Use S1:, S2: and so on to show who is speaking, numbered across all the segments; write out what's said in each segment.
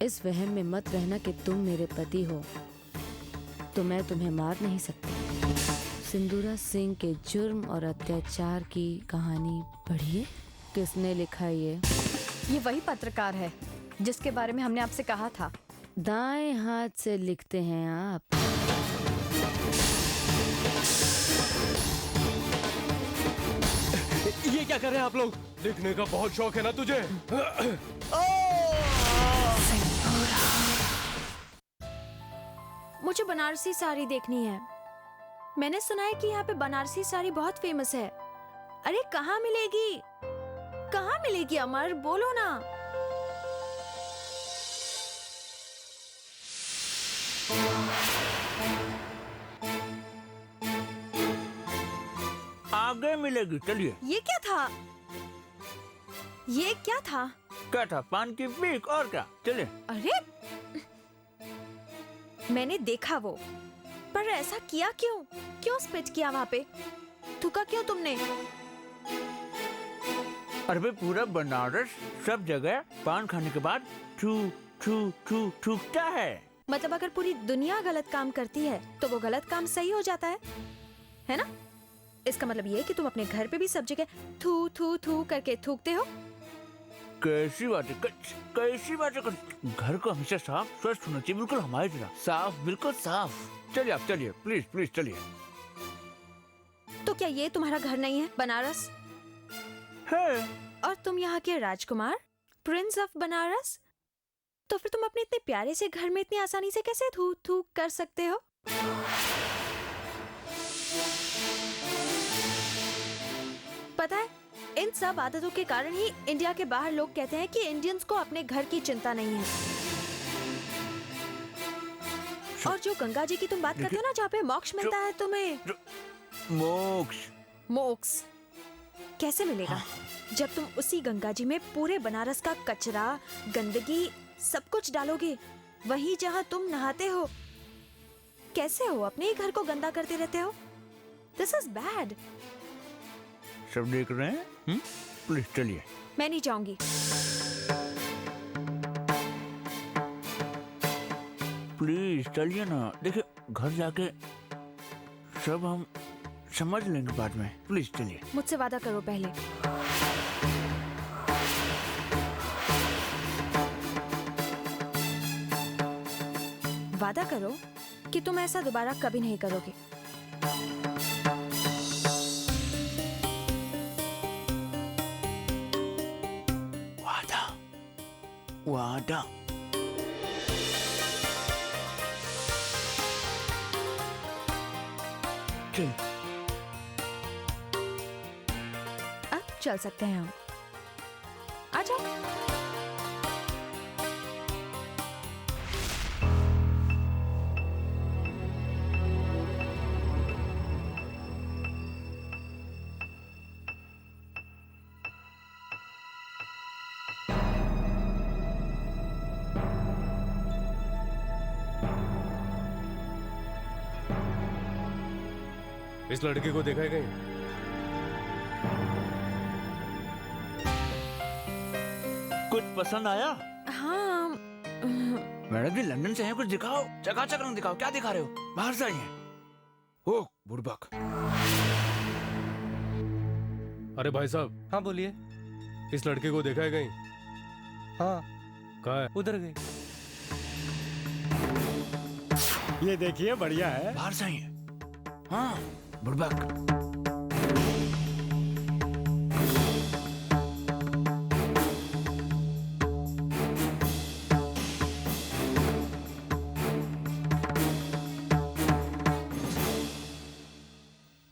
S1: इस वहम में मत रहना कि तुम मेरे पति हो तो मैं तुम्हें मार नहीं सकती। सिंदूरा सिंह के जुर्म और अत्याचार की कहानी पढ़िए। किसने लिखा ये
S2: वही पत्रकार है जिसके बारे में हमने आपसे कहा था।
S1: दाएं हाथ से लिखते हैं आप।
S3: ये क्या कर रहे हैं आप लोग? लिखने का बहुत शौक है ना तुझे?
S2: मुझे बनारसी साड़ी देखनी है। मैंने सुना है कि यहाँ पे बनारसी साड़ी बहुत फेमस है। अरे कहाँ मिलेगी? कहाँ मिलेगी अमर, बोलो ना।
S4: आगे मिलेगी, चलिए।
S2: ये क्या था? ये क्या था?
S4: क्या था? पान की पीक और क्या? चलिए।
S2: अरे मैंने देखा वो, पर ऐसा किया क्यों? क्यों स्पिट किया वहाँ पे? थूका क्यों तुमने?
S4: अरे भाई पूरा बनारस सब जगह पान खाने के बाद थू थू थू थूकता है।
S2: मतलब अगर पूरी दुनिया गलत काम करती है तो वो गलत काम सही हो जाता है ना? इसका मतलब ये है कि तुम अपने घर पे भी सब जगह थू थू थू करके थूकते हो।
S4: कैसी बातें कैसी बातें कर। घर को हमेशा साफ स्वच्छ होना चाहिए, बिल्कुल हमारी तरह साफ, बिल्कुल साफ। चलिए आप चलिए, प्लीज प्लीज चलिए।
S2: तो क्या ये तुम्हारा घर नहीं है बनारस?
S4: है।
S2: और तुम यहाँ के राजकुमार, प्रिंस ऑफ बनारस? तो फिर तुम अपने इतने प्यारे से घर में इतनी आसानी से कैसे थू थू कर सकते हो? पता है, इन सब आदतों के कारण ही इंडिया के बाहर लोग कहते हैं कि इंडियंस को अपने घर की चिंता नहीं है। और जो गंगा जी की तुम बात करते हो ना, जहाँ पे मोक्ष मिलता है तुम्हें।
S4: मोक्ष?
S2: मोक्ष कैसे मिलेगा जब तुम उसी गंगा जी में पूरे बनारस का कचरा, गंदगी सब कुछ डालोगे, वहीं जहाँ तुम नहाते हो। कैसे हो अपने ही घर को गंदा करते रहते हो? This is bad.
S4: सब देख रहे हैं? प्लीज चलिए।
S2: मैं नहीं जाऊंगी।
S4: प्लीज चलिए ना। देखिए घर जाके सब हम समझ लेंगे बाद में। प्लीज चलिए।
S2: मुझसे वादा करो पहले। वादा करो कि तुम ऐसा दोबारा कभी नहीं करोगे।
S4: वादा वादा। चल।
S2: अब चल सकते हैं हम। आ जाओ।
S3: इस लड़के को देखा है कहीं?
S4: कुछ पसंद आया?
S2: हाँ।
S4: मैडम जी लंदन से हैं, कुछ दिखाओ। चकाचक रंग दिखाओ। क्या दिखा रहे हो? बाहर से आई हैं। ओह बुड़बक।
S3: अरे भाई साहब।
S5: हाँ बोलिए।
S3: इस लड़के को देखा है कहीं?
S5: हाँ
S3: कहाँ है?
S5: उधर गई।
S6: ये देखिए बढ़िया है।
S4: बाहर से आई हैं। हाँ बुड़बक।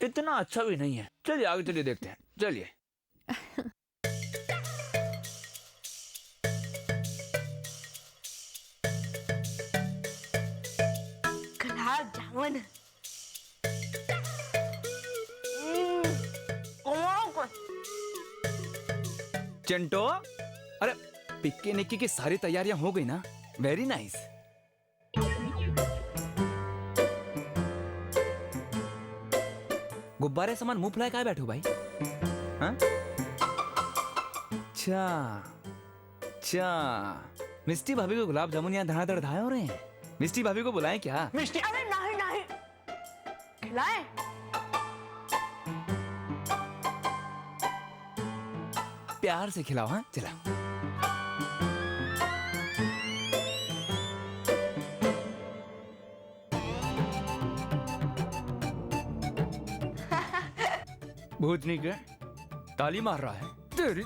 S4: इतना अच्छा भी नहीं है। चलिए आगे चलिए, देखते हैं। चलिए।
S7: गुलाब जामुन।
S8: चिंटो, अरे पिक्के निक्की की सारी तैयारियां हो गई ना? Very nice. गुब्बारे सामान मुंह फुलाए काय बैठो भाई? हाँ? अच्छा अच्छा, मिस्टी भाभी को गुलाब जामुन यहाँ धड़ाधड़ धाए हो रहे हैं। मिस्टी भाभी को बुलाएं क्या?
S7: अरे नहीं नहीं, खिलाए।
S8: प्यार से खिलाओ। हाँ चला। भूतनी के ताली मार रहा है तेरी।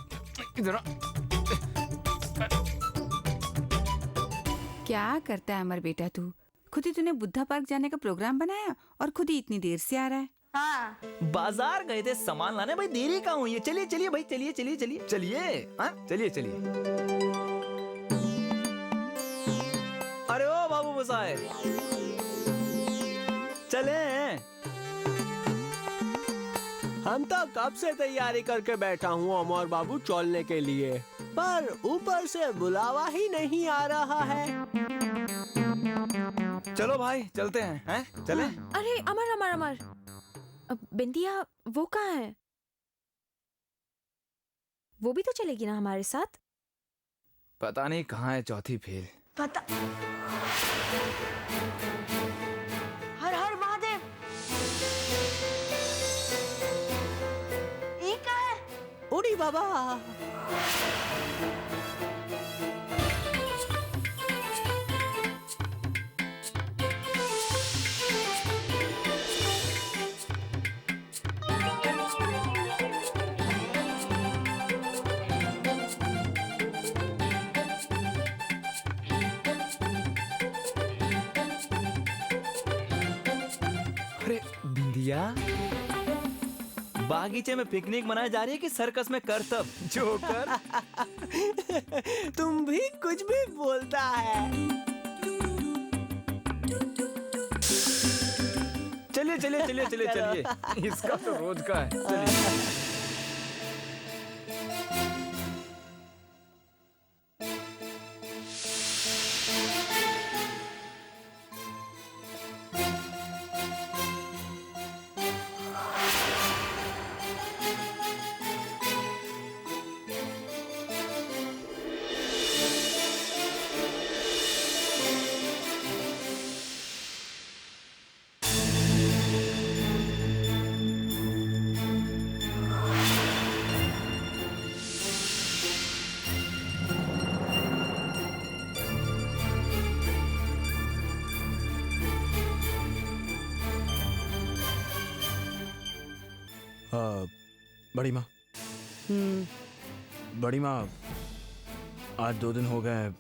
S8: इधर आ।
S5: क्या करता है अमर बेटा तू? खुद ही तूने बुद्धा पार्क जाने का प्रोग्राम बनाया और खुद ही इतनी देर से आ रहा है।
S7: हाँ
S8: बाजार गए थे सामान लाने। भाई देरी कहाँ हुई है? चलिए चलिए भाई, चलिए चलिए चलिए चलिए। हाँ चलिए चलिए। अरे ओ बाबू बसाए, चले।
S9: हम तो कब से तैयारी करके बैठा हूँ अमर बाबू चलने के लिए, पर ऊपर से बुलावा ही नहीं आ रहा है।
S8: चलो भाई चलते हैं चले।
S2: अरे अमर अमर अमर, बिंदिया वो कहाँ है? वो भी तो चलेगी ना हमारे साथ?
S8: पता नहीं कहाँ है चौथी फेल।
S7: पता। हर हर महादेव। ये क्या है?
S9: उड़ी बाबा।
S8: अरे बिंदिया, बागीचे में पिकनिक मनाई जा रही है कि सर्कस में करतब? जोकर।
S9: तुम भी कुछ भी बोलता है।
S8: चलिए चलिए चलिए चलिए चलिए। इसका तो रोज का है। चलिए।
S10: बड़ी माँ, बड़ी माँ, आज 2 दिन हो गए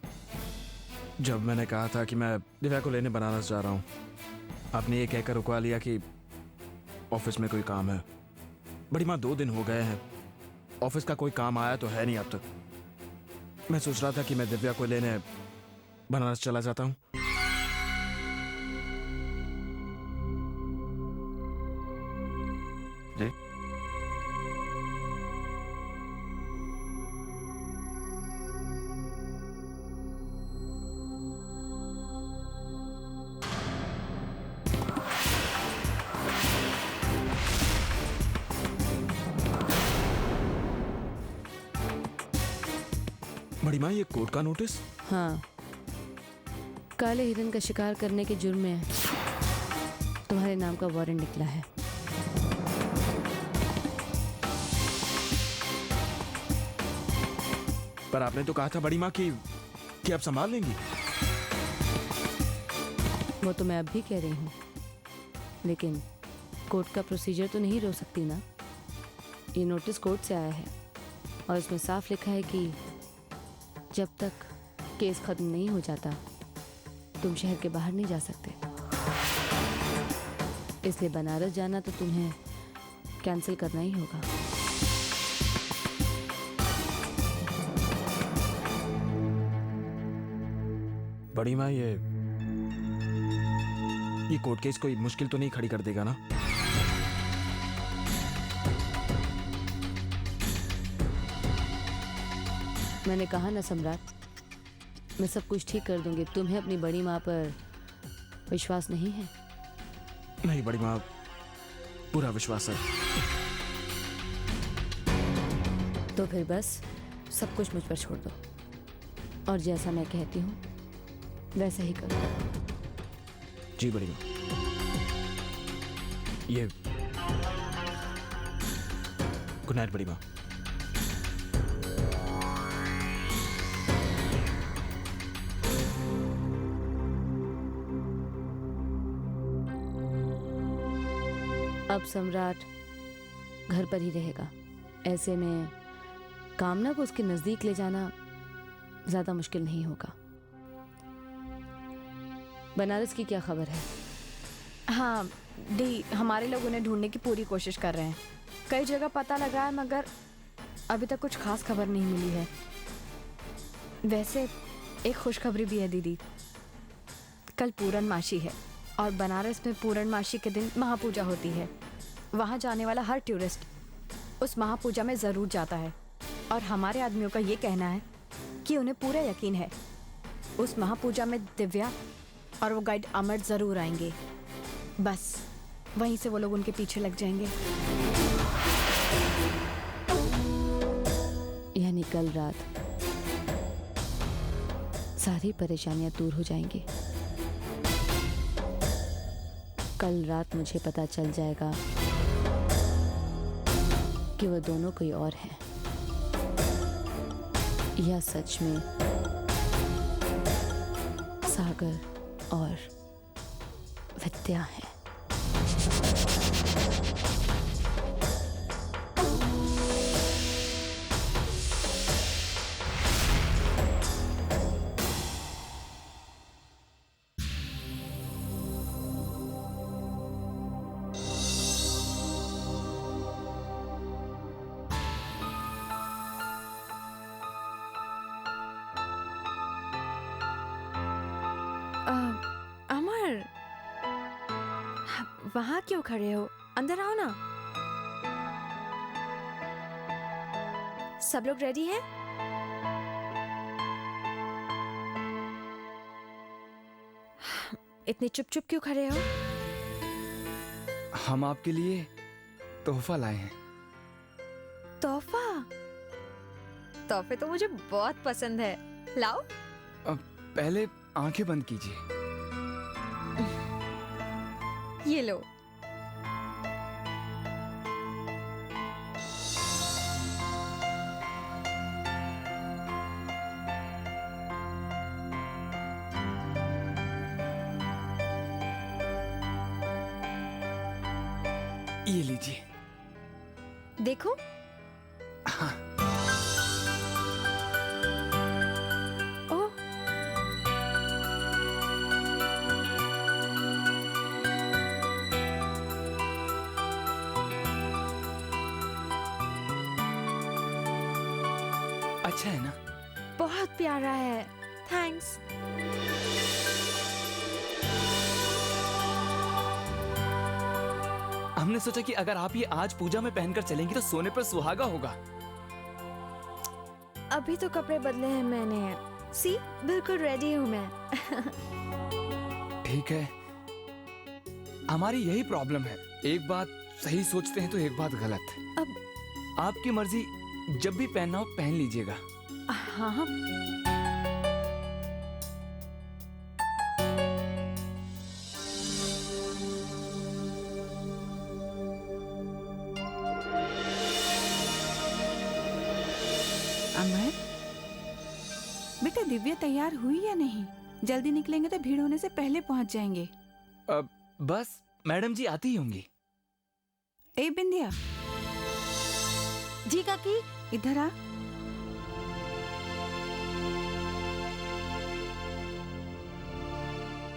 S10: जब मैंने कहा था कि मैं दिव्या को लेने बनारस जा रहा हूँ। आपने ये कहकर रुकवा लिया कि ऑफिस में कोई काम है। बड़ी माँ 2 दिन हो गए हैं, ऑफिस का कोई काम आया तो है नहीं अब तक। मैं सोच रहा था कि मैं दिव्या को लेने बनारस चला जाता हूँ। जी बड़ी माँ, ये कोर्ट का नोटिस?
S1: हाँ, काले हिरन का शिकार करने के जुर्म में तुम्हारे नाम का वारंट निकला है।
S10: पर आपने तो कहा था बड़ी माँ कि आप संभाल लेंगी।
S1: वो तो मैं अब भी कह रही हूँ, लेकिन कोर्ट का प्रोसीजर तो नहीं रोक सकती ना। ये नोटिस कोर्ट से आया है और इसमें साफ लिखा है कि जब तक केस खत्म नहीं हो जाता तुम शहर के बाहर नहीं जा सकते। इसलिए बनारस जाना तो तुम्हें कैंसिल करना ही होगा।
S10: बड़ी माँ, ये कोर्ट केस कोई मुश्किल तो नहीं खड़ी कर देगा ना?
S1: मैंने कहा ना सम्राट, मैं सब कुछ ठीक कर दूंगी। तुम्हें अपनी बड़ी माँ पर विश्वास नहीं है?
S10: नहीं बड़ी माँ, पूरा विश्वास है।
S1: तो फिर बस सब कुछ मुझ पर छोड़ दो। और जैसा मैं कहती हूँ वैसा ही करो।
S10: जी बड़ी माँ। ये गुड नाइट बड़ी माँ।
S1: अब सम्राट घर पर ही रहेगा। ऐसे में कामना को उसके नजदीक ले जाना ज्यादा मुश्किल नहीं होगा। बनारस की क्या खबर है?
S2: हाँ दी, हमारे लोग उन्हें ढूंढने की पूरी कोशिश कर रहे हैं। कई जगह पता लग रहा है मगर अभी तक कुछ खास खबर नहीं मिली है। वैसे एक खुशखबरी भी है दीदी, कल पूर्णमासी है और बनारस में पूर्णमासी के दिन महापूजा होती है। वहाँ जाने वाला हर टूरिस्ट उस महापूजा में ज़रूर जाता है और हमारे आदमियों का ये कहना है कि उन्हें पूरा यकीन है उस महापूजा में दिव्या और वो गाइड अमर ज़रूर आएंगे। बस वहीं से वो लोग उनके पीछे लग जाएंगे।
S1: यानी कल रात सारी परेशानियां दूर हो जाएंगी। कल रात मुझे पता चल जाएगा कि वो दोनों कोई और हैं या सच में सागर और विद्या है।
S2: अमर, वहाँ क्यों खड़े हो? अंदर आओ ना। सब लोग रेडी हैं? इतने चुप चुप क्यों खड़े हो?
S8: हम आपके लिए तोहफा लाए हैं।
S2: तोहफा? तोहफे तो मुझे बहुत पसंद है, लाओ।
S8: पहले आंखें बंद कीजिए।
S2: ये लो।
S8: ये लीजिए।
S2: देखो। ओह,
S8: अच्छा है ना?
S2: बहुत प्यारा है, थैंक्स।
S8: हमने सोचा कि अगर आप ये आज पूजा में पहनकर चलेंगी तो सोने पर सुहागा होगा।
S2: अभी तो कपड़े बदले हैं मैंने। सी, बिल्कुल रेडी हूँ मैं।
S8: ठीक है, हमारी यही प्रॉब्लम है। एक बात सही सोचते हैं तो एक बात गलत।
S2: अब
S8: आपकी मर्जी, जब भी पहनना हो पहन लीजिएगा।
S2: हाँ,
S5: अमर, बेटा दिव्या तैयार हुई या नहीं? जल्दी निकलेंगे तो भीड़ होने से पहले पहुंच जाएंगे।
S8: बस मैडम जी आती ही होंगी।
S5: ए बिंदिया,
S1: जी काकी।
S5: इधर आ।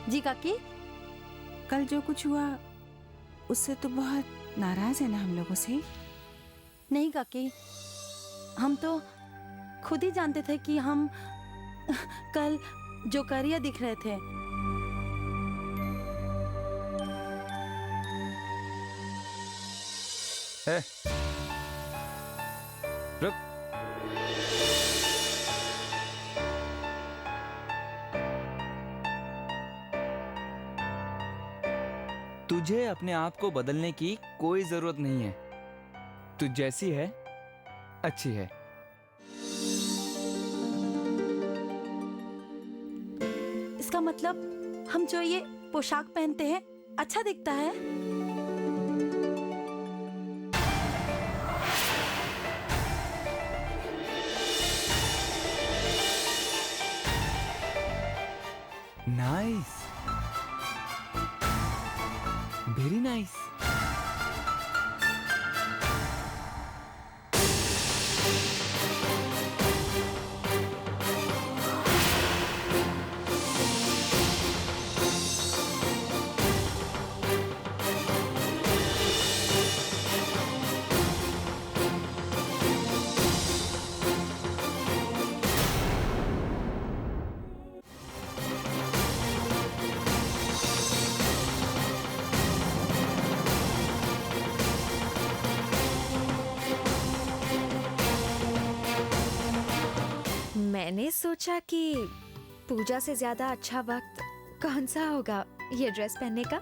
S1: जी काकी।
S5: कल जो कुछ हुआ उससे तो बहुत नाराज है ना हम लोगों से?
S1: नहीं काकी, हम तो खुद ही जानते थे कि हम कल जोकरिया दिख रहे थे।
S8: रुक। तुझे अपने आप को बदलने की कोई जरूरत नहीं है। तू जैसी है अच्छी है।
S5: इसका मतलब हम जो ये पोशाक पहनते हैं अच्छा दिखता है?
S8: Nice, very nice.
S2: मैंने सोचा कि पूजा से ज्यादा अच्छा वक्त कौन सा होगा ये ड्रेस पहनने का,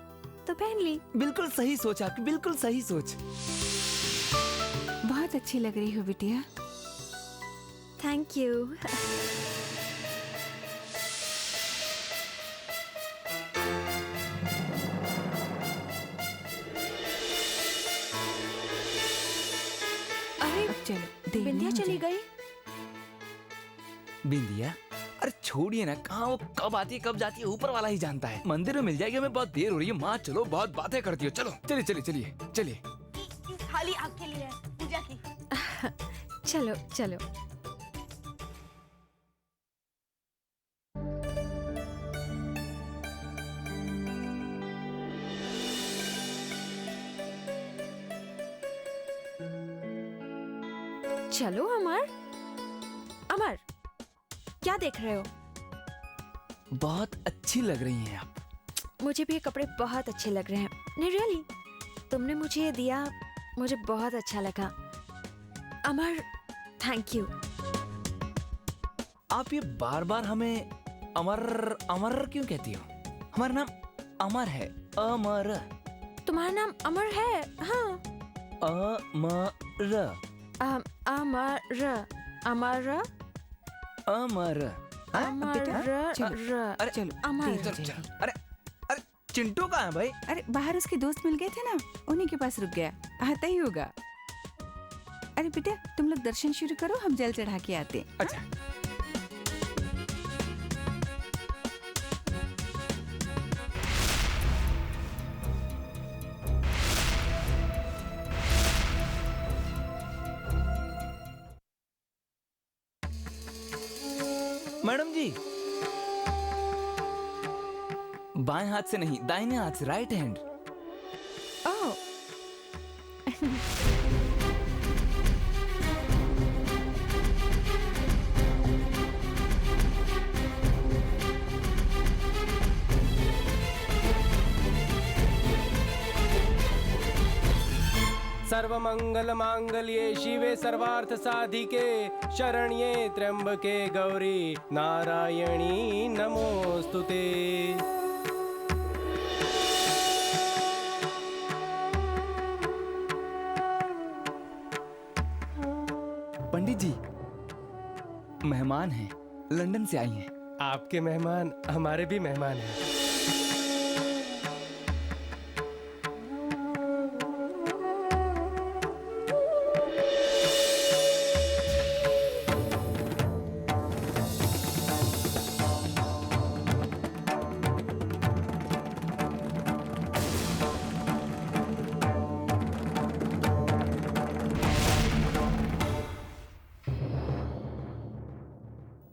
S2: तो पहन ली।
S8: बिल्कुल सही सोच आपकी, बिल्कुल सही सोच।
S5: बहुत अच्छी लग रही हो बिटिया।
S2: Thank you. अरे
S5: चलो देर
S2: बिंदिया
S5: नहीं हो
S2: चली
S5: जाए।
S2: गई।
S8: बिंदिया? अरे छोड़िए ना, कहाँ वो कब आती है कब जाती है ऊपर वाला ही जानता है। मंदिर में मिल जाएगी, हमें बहुत देर हो रही है। माँ चलो, बहुत बातें करती हो। चलो चलिए चलिए चलिए चलिए।
S7: खाली आग के लिए पूजा की।
S2: चलो चलो। चलो अमर। अमर, क्या देख रहे हो?
S8: बहुत अच्छी लग रही हैं आप।
S2: मुझे भी ये कपड़े बहुत अच्छे लग रहे हैं। नहीं रियली, तुमने मुझे ये दिया, मुझे बहुत अच्छा लगा। अमर, थैंक यू।
S8: आप ये बार बार हमें अमर अमर क्यों कहती हो? हमारा नाम अमर है, अमर।
S2: तुम्हारा नाम अमर है? हाँ।
S8: अमर।
S2: अमर अमर
S8: अमर।
S2: अमर
S8: अरे
S5: चलो
S2: अमर।
S5: देर हो
S8: चलो,
S5: जाएगी।
S8: अरे अरे चिंटू कहाँ है भाई?
S5: अरे बाहर उसके दोस्त मिल गए थे ना, उन्हीं के पास रुक गया, आता ही होगा। अरे बेटा तुम लोग दर्शन शुरू करो, हम जल चढ़ा के आते हैं।
S8: अच्छा। मैडम जी, बाएं हाथ से नहीं, दाहिने हाथ से, राइट हैंड।
S2: ओह,
S11: सर्वमंगल मांगल्ये शिवे सर्वार्थ साधिके शरण्ये त्र्यंबके गौरी नारायणी नमोस्तुते।
S8: पंडित जी, मेहमान हैं, लंदन से आई हैं।
S11: आपके मेहमान हमारे भी मेहमान हैं।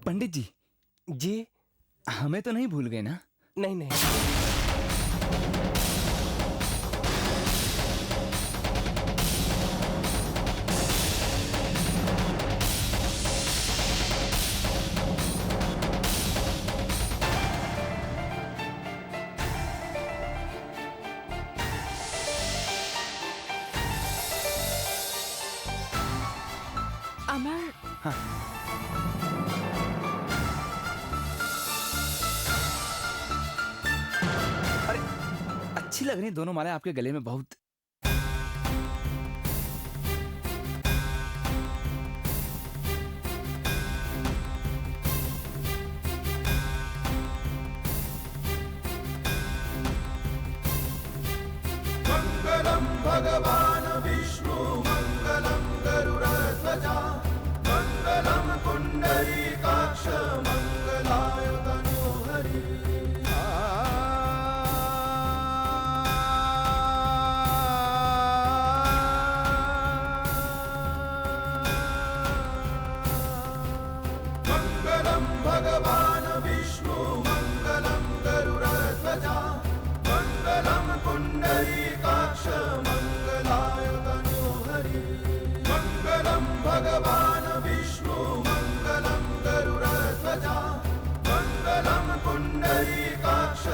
S8: पंडित जी,
S11: जी?
S8: हमें तो नहीं भूल गए ना?
S11: नहीं नहीं।
S2: अमर।
S8: हाँ। अरे अच्छी लग रही हैं दोनों मालाएं आपके गले में बहुत।
S12: भगवान् विष्णु मङ्गलं गरुडध्वजा मङ्गलं पुण्डरीकाक्ष